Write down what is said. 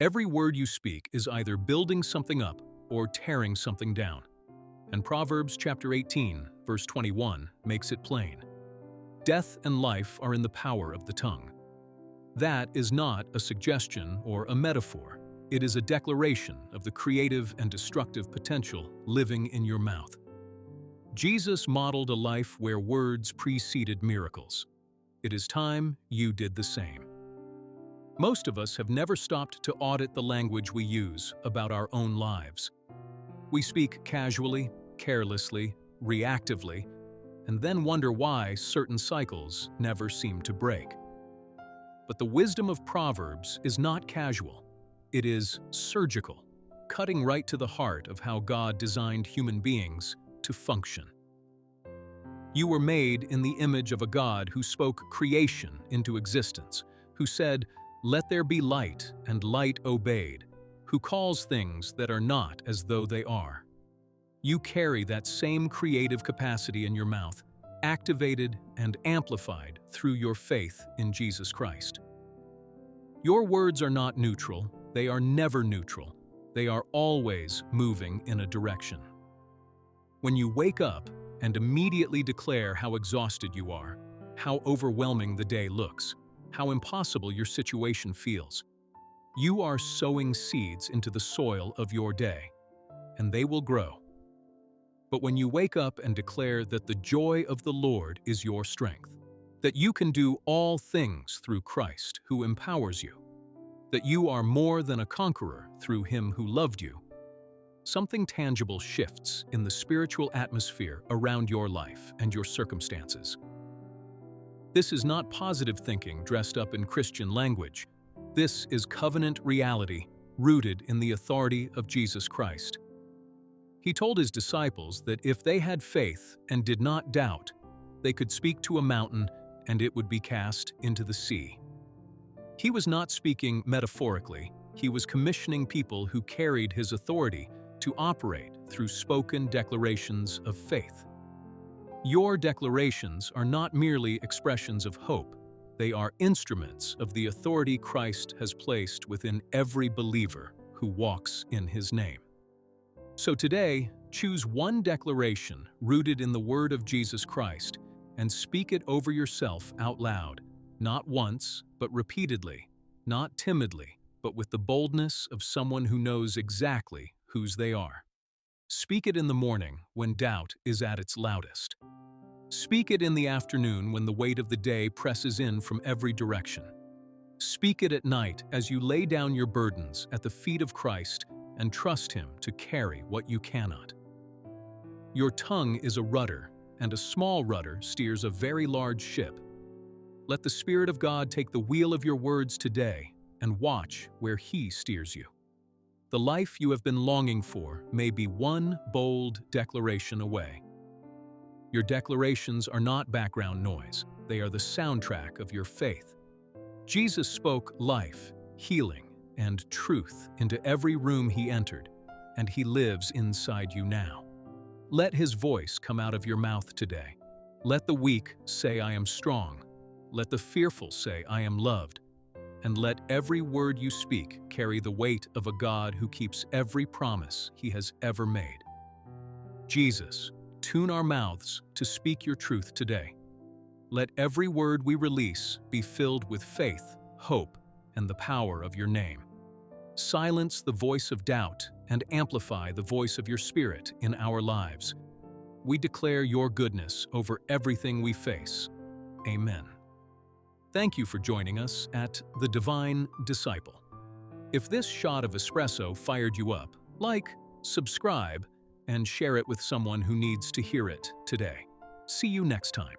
Every word you speak is either building something up or tearing something down. And Proverbs chapter 18, verse 21 makes it plain. Death and life are in the power of the tongue. That is not a suggestion or a metaphor. It is a declaration of the creative and destructive potential living in your mouth. Jesus modeled a life where words preceded miracles. It is time you did the same. Most of us have never stopped to audit the language we use about our own lives. We speak casually, carelessly, reactively, and then wonder why certain cycles never seem to break. But the wisdom of Proverbs is not casual. It is surgical, cutting right to the heart of how God designed human beings to function. You were made in the image of a God who spoke creation into existence, who said, "Let there be light," and light obeyed, who calls things that are not as though they are. You carry that same creative capacity in your mouth, activated and amplified through your faith in Jesus Christ. Your words are not neutral, they are never neutral, they are always moving in a direction. When you wake up and immediately declare how exhausted you are, how overwhelming the day looks, how impossible your situation feels, you are sowing seeds into the soil of your day, and they will grow. But when you wake up and declare that the joy of the Lord is your strength, that you can do all things through Christ who empowers you, that you are more than a conqueror through Him who loved you, something tangible shifts in the spiritual atmosphere around your life and your circumstances. This is not positive thinking dressed up in Christian language. This is covenant reality rooted in the authority of Jesus Christ. He told His disciples that if they had faith and did not doubt, they could speak to a mountain and it would be cast into the sea. He was not speaking metaphorically. He was commissioning people who carried His authority to operate through spoken declarations of faith. Your declarations are not merely expressions of hope. They are instruments of the authority Christ has placed within every believer who walks in His name. So today, choose one declaration rooted in the word of Jesus Christ and speak it over yourself out loud, not once, but repeatedly, not timidly, but with the boldness of someone who knows exactly whose they are. Speak it in the morning when doubt is at its loudest. Speak it in the afternoon when the weight of the day presses in from every direction. Speak it at night as you lay down your burdens at the feet of Christ and trust Him to carry what you cannot. Your tongue is a rudder, and a small rudder steers a very large ship. Let the Spirit of God take the wheel of your words today and watch where He steers you. The life you have been longing for may be one bold declaration away. Your declarations are not background noise. They are the soundtrack of your faith. Jesus spoke life, healing, and truth into every room He entered, and He lives inside you now. Let His voice come out of your mouth today. Let the weak say, "I am strong." Let the fearful say, "I am loved." And let every word you speak carry the weight of a God who keeps every promise He has ever made. Jesus, tune our mouths to speak your truth today. Let every word we release be filled with faith, hope, and the power of your name. Silence the voice of doubt and amplify the voice of your Spirit in our lives. We declare your goodness over everything we face. Amen. Thank you for joining us at The Divine Disciple. If this shot of espresso fired you up, like, subscribe, and share it with someone who needs to hear it today. See you next time.